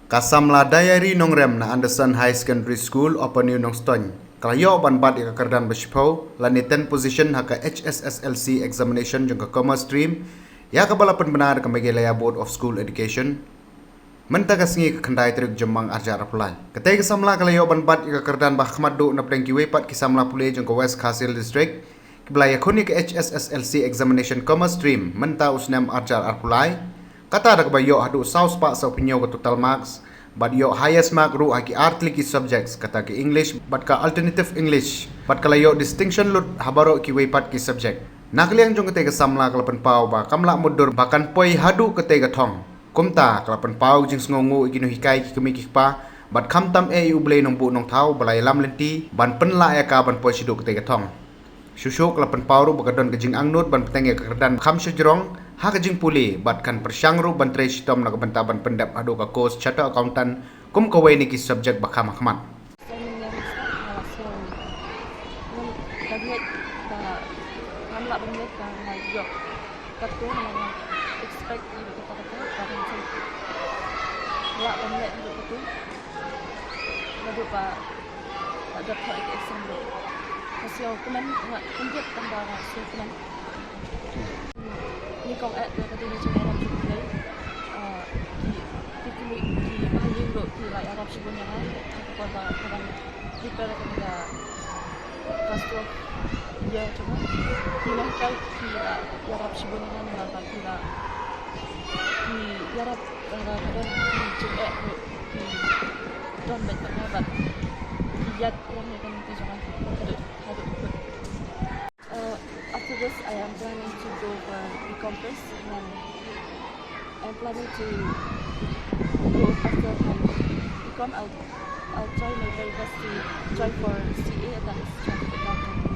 Kasamla diary nongrem na Anderson High Secondary School open new nongstony. Kalayo banbat ika kerdan besipau lani 10 position haka HSSLC examination jangka commerce stream ya kabalapan benar ka Meghalaya Board of School Education. Menta kasingi ka kendai terik jemang arjar apply. Ketai kasamla kalayo banbat ika kerdan bahmadu na prengki wepat kisamla pule jangka West Khasil District. Kiblaya kuni ke HSSLC examination commerce stream menta usnam arjar apply. Kata ada kebayo hadu saus pak sa opinyo ke total marks, but yo highest mark ru haki artli ki subjects kata ke English, but ka alternative English, but kala yo distinction lut habaro ki weipat ki subject. Nakliang jong kete ke samla kalapan pau ba kamla mudur bahkan poi hadu kete ke thong. Kumta kalapan pau jing sngongu ikinu hikai ki kemi ki pa, but kamtam e ublei nong bu nong thau balai lam lenti ban penla ya ka ban poi sidu kete ke thong. Susuk kalapan pau ru bakadon ke jing angnut ban petenge ke kerdan kham sejrong ha kajing puli batkan persyangru bantre sitom na kebantaban pendap adu ka kos charter accountant kum kawai ni ki subject bakam ahmad Ni kong at the Academy to Arab Jubilee, di road to like Arab Jubilee, pada kadang kita kena first 12 year cuma, kita kau kira Arab Jubilee ni mana kira di Arab kadang di Jubilee di don banyak banget, lihat yang akan kita jangan ada. After this, I am planning to go for Econ first, and I'm planning to go after my Econ. I'll try my very best to try for CA, that is Chartered Accountant.